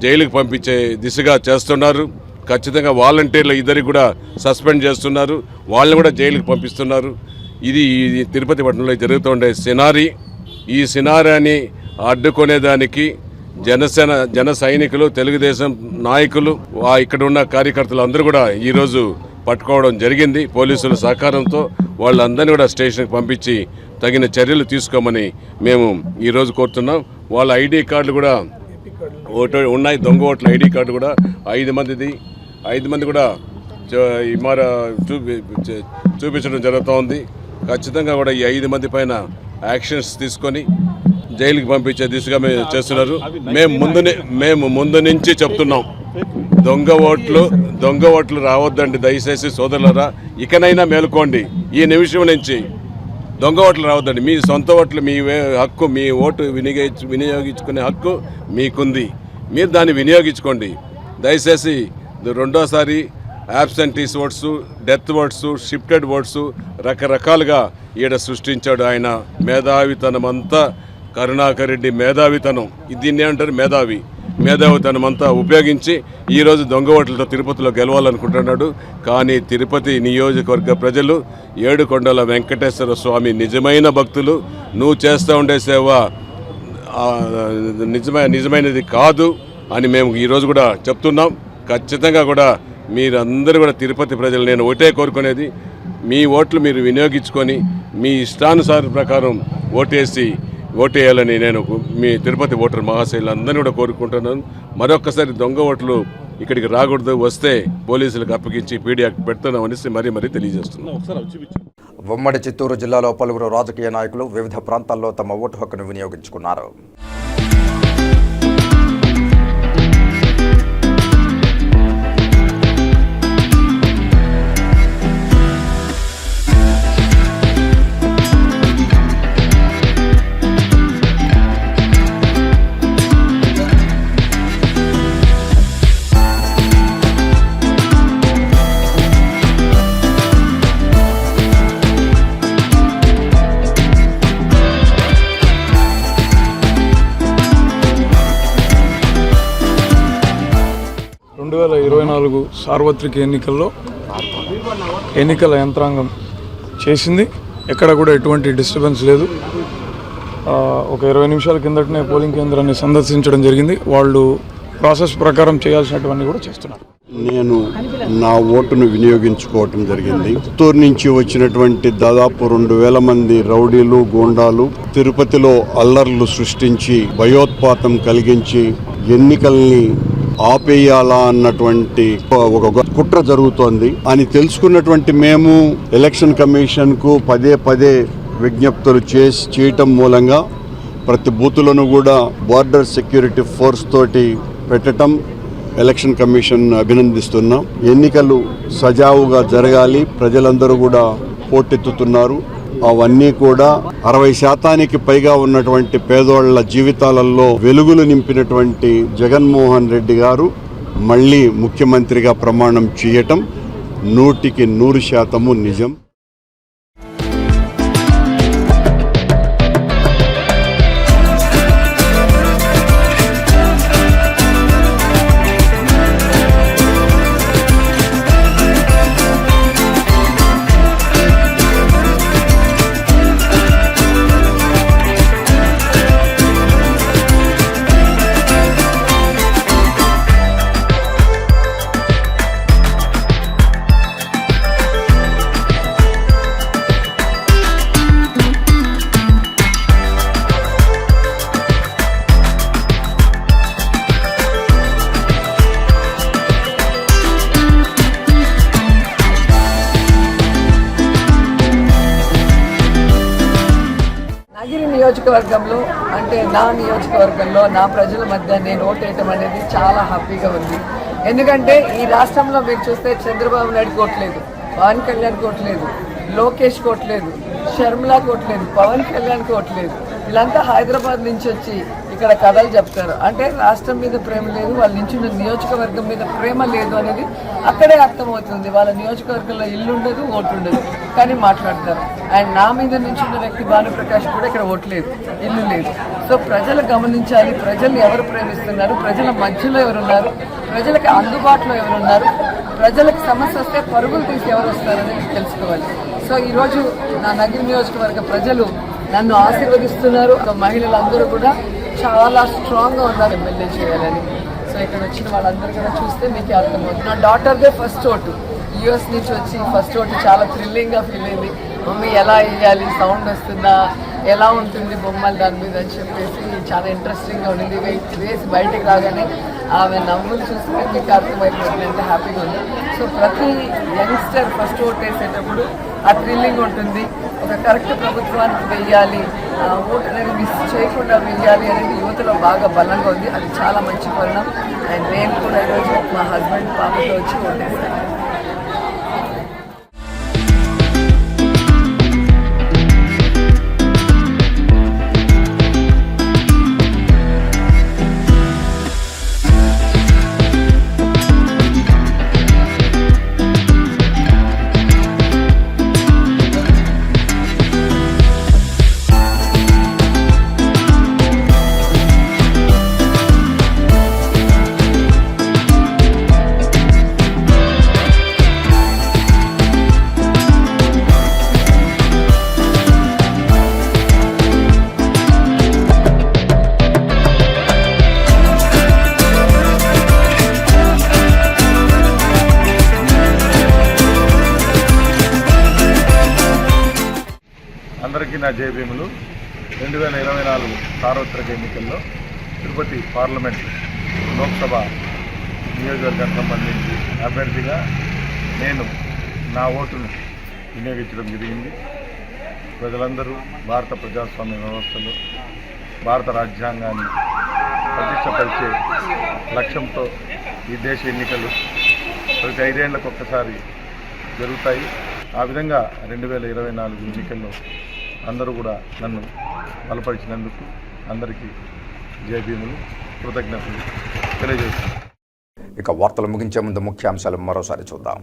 జైలుకు పంపించే దిశగా చేస్తున్నారు. ఖచ్చితంగా వాలంటీర్లు 2 కూడా సస్పెండ్ చేస్తున్నారు, వాళ్ళని కూడా జైలుకు పంపిస్తున్నారు. ఇది తిరుపతి పట్టణంలో జరుగుతుండే సినారీ. ఈ సినారాని అడ్డుకునేదానికి జన సైనికులు, తెలుగుదేశం నాయకులు, ఇక్కడ ఉన్న కార్యకర్తలు అందరూ కూడా ఈరోజు పట్టుకోవడం జరిగింది. పోలీసుల సహకారంతో వాళ్ళందరినీ కూడా స్టేషన్కి పంపించి తగిన చర్యలు తీసుకోమని మేము ఈరోజు కోరుతున్నాం. వాళ్ళ ఐడి కార్డులు కూడా ఉన్నాయి, దొంగ ఓట్ల ఐడి కార్డు కూడా 5 మంది కూడా చూపించడం జరుగుతూ ఉంది. ఖచ్చితంగా కూడా ఈ 5 మంది పైన యాక్షన్స్ తీసుకొని జైలుకి పంపించే దిశగా మేము చేస్తున్నారు. మేము ముందు నుంచి చెప్తున్నాం, దొంగ ఓట్లు రావద్దండి. దయచేసి సోదరులరా, ఇకనైనా మేలుకోండి. ఈ నిమిషం నుంచి దొంగ ఓట్లు రావద్దండి. మీ సొంత ఓట్లు మీ హక్కు, మీ ఓటు వినియోగించుకునే హక్కు మీకుంది. మీరు దాన్ని వినియోగించుకోండి. దయచేసి రెండోసారి absentees votes, death votes, shifted votes రకరకాలుగా ఈడ సృష్టించాడు ఆయన. మేధావితనం అంతా కరుణాకర్ రెడ్డి మేధావితనం, దీన్ని ఏమంటారు మేధావితనం అంతా ఉపయోగించి ఈరోజు దొంగ ఓట్లతో తిరుపతిలో గెలవాలనుకుంటున్నాడు. కానీ తిరుపతి నియోజకవర్గ ప్రజలు ఏడుకొండల వెంకటేశ్వర స్వామి నిజమైన భక్తులు. నువ్వు చేస్తూ ఉండే సేవ నిజమైనది కాదు అని మేము ఈరోజు కూడా చెప్తున్నాం. ఖచ్చితంగా కూడా మీరందరూ కూడా తిరుపతి ప్రజలు, నేను ఒకటే కోరుకునేది, మీ ఓట్లు మీరు వినియోగించుకొని మీ ఇష్టానుసార ప్రకారం ఓటేయాలని నేను మీ తిరుపతి ఓటర్ మహాశైలందరినీ కూడా కోరుకుంటున్నాను. మరొక్కసారి దొంగ ఓట్లు ఇక్కడికి రాకూడదు, వస్తే పోలీసులకు అప్పగించి పీడీ యాక్ట్ పెడుతున్నామనేసి మరీ తెలియజేస్తున్నాం. ఉమ్మడి చిత్తూరు జిల్లాలో పలువురు రాజకీయ నాయకులు వివిధ ప్రాంతాల్లో తమ ఓటు హక్కును వినియోగించుకున్నారు. సార్వత్రిక ఎన్నికల్లో ఎన్నికల యంత్రాంగం చేసింది. ఎక్కడ కూడా ఎటువంటి డిస్టర్బెన్స్ లేదు. ఒక 20 నిమిషాల కిందటనే పోలింగ్ కేంద్రాన్ని సందర్శించడం జరిగింది. వాళ్ళు ప్రాసెస్ ప్రకారం చేయాల్సినటువన్నీ కూడా చేస్తున్నారు. నేను నా ఓటును వినియోగించుకోవటం జరిగింది. చిత్తూరు నుంచి వచ్చినటువంటి దాదాపు 2000 మంది రౌడీలు, గూండాలు తిరుపతిలో అల్లర్లు సృష్టించి భయోత్పాతం కలిగించి ఎన్నికల్ని ఆపేయాలా అన్నటువంటి ఒక కుట్ర జరుగుతోంది అని తెలుసుకున్నటువంటి మేము ఎలక్షన్ కమిషన్ కు పదే విజ్ఞప్తులు చేయటం మూలంగా ప్రతి బూతులను కూడా బార్డర్ సెక్యూరిటీ ఫోర్స్ తోటి పెట్టడం ఎలక్షన్ కమిషన్ అభినందిస్తున్నాం. ఎన్నికలు సజావుగా జరగాలి, ప్రజలందరూ కూడా పోటెత్తుతున్నారు. అవన్నీ కూడా 60% పైగా ఉన్నటువంటి పేదోళ్ల జీవితాలలో వెలుగులు నింపినటువంటి జగన్మోహన్ రెడ్డి గారు మళ్ళీ ముఖ్యమంత్రిగా ప్రమాణం చేయటం 100% నిజం. నియోజకవర్గంలో అంటే నా నియోజకవర్గంలో నా ప్రజల మధ్య నేను ఓటేయటం అనేది చాలా హ్యాపీగా ఉంది. ఎందుకంటే ఈ రాష్ట్రంలో మీరు చూస్తే చంద్రబాబు నాయుడు కోట్లేదు, పవన్ కళ్యాణ్ కోట్లేదు, లోకేష్ కోట్లేదు, షర్మిలా కోట్లేదు, పవన్ కళ్యాణ్ కోట్లేదు. వీళ్ళంతా హైదరాబాద్ నుంచి వచ్చి ఇక్కడ కథలు చెప్తారు. అంటే రాష్ట్రం మీద ప్రేమ లేదు, వాళ్ళ నుంచి నియోజకవర్గం మీద ప్రేమ లేదు అనేది అక్కడే అర్థమవుతుంది. వాళ్ళ నియోజకవర్గంలో ఇల్లు ఉండదు, ఓటు ఉండదు, కానీ మాట్లాడతారు. అండ్ నా మీద నుంచున్న వ్యక్తి భానుప్రకాష్ కూడా ఇక్కడ ఓటు లేదు, ఇల్లు లేదు. సో ప్రజలు గమనించాలి, ప్రజలు ఎవరు ప్రేమిస్తున్నారు, ప్రజల మధ్యలో ఎవరున్నారు, ప్రజలకు అందుబాటులో ఎవరున్నారు, ప్రజలకు సమస్య వస్తే పరుగులు తీసి ఎవరు వస్తారనేది తెలుసుకోవాలి. సో ఈరోజు నా నగిరి నియోజకవర్గ ప్రజలు నన్ను ఆశీర్వదిస్తున్నారు. మహిళలందరూ కూడా చాలా స్ట్రాంగ్గా ఉన్నారు ఎమ్మెల్యే చేయాలని. సో సో ఇక్కడ వచ్చిన వాళ్ళందరూ కూడా చూస్తే మీకే అర్థమవుతుంది. నా డాటర్దే ఫస్ట్ ఓటు, యూఎస్ నుంచి వచ్చి ఫస్ట్ ఓటు చాలా థ్రిల్లింగ్గా ఫీల్ అయింది. మమ్మీ ఎలా వేయాలి, సౌండ్ వస్తుందా, ఎలా ఉంటుంది బొమ్మలు దాని మీద అని చెప్పేసి చాలా ఇంట్రెస్టింగ్గా ఉండింది. వేసి బయటకు రాగానే ఆమె నవ్వులు చూస్తే మీకు అర్థమైపోతుంది, ఎంత హ్యాపీగా ఉంది. సో ప్రతి యంగ్స్టర్ ఫస్ట్ ఓట్ వేసేటప్పుడు ఆ థ్రిల్లింగ్ ఉంటుంది. ఒక కరెక్ట్ ప్రభుత్వానికి వెయ్యాలి, ఓట్ అనేది మిస్ చేయకుండా వెయ్యాలి అనేది యువతలో బాగా బలంగా ఉంది. అది చాలా మంచి పరిణామం. అండ్ నేను కూడా ఈరోజు మా హస్బెండ్ పాపతో వచ్చి ఓటేస్తాను. అందరికీ నా జయభీములు. 2024 సార్వత్రిక ఎన్నికల్లో తిరుపతి పార్లమెంట్ లోక్సభ నియోజకవర్గానికి సంబంధించి అభ్యర్థిగా నేను నా ఓటును వినియోగించడం జరిగింది. ప్రజలందరూ భారత ప్రజాస్వామ్య వ్యవస్థలో భారత రాజ్యాంగాన్ని ప్రతిష్టపరిచే లక్ష్యంతో ఈ దేశ ఎన్నికలు ప్రతి 5 ఏళ్లకు ఒక్కసారి జరుగుతాయి. ఆ విధంగా 2024 ఎన్నికల్లో అందరూ కూడా నన్ను బలపరిచినందుకు అందరికీ జయభీములు, కృతజ్ఞతలు తెలియజేస్తున్నాను. ఇక వార్తలు ముగించే ముందు ముఖ్యాంశాలు మరోసారి చూద్దాం.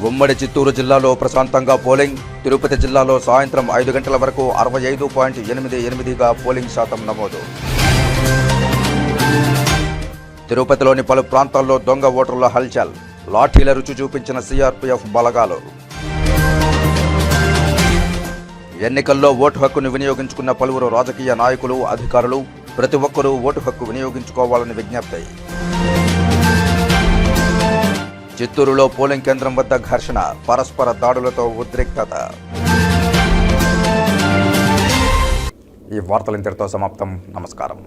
ఉమ్మడి చిత్తూరు జిల్లాలో ప్రశాంతంగా పోలింగ్. తిరుపతి జిల్లాలో సాయంత్రం 5 గంటల వరకు 65.88గా పోలింగ్ శాతం నమోదు. తిరుపతిలోని పలు ప్రాంతాల్లో దొంగ ఓటర్ల హల్చల్. లాఠీల రుచి చూపించిన సిఆర్పీఎఫ్ బలగాలు. ఎన్నికల్లో ఓటు హక్కును వినియోగించుకున్న పలువురు రాజకీయ నాయకులు, అధికారులు. ప్రతి ఒక్కరూ ఓటు హక్కు వినియోగించుకోవాలని విజ్ఞప్తి. చిత్తూరులో పోలింగ్ కేంద్రం వద్ద ఘర్షణ, పరస్పర దాడులతో ఉద్రిక్తత. ఈ వార్తలు ఇంతటితో సమాప్తం. నమస్కారం.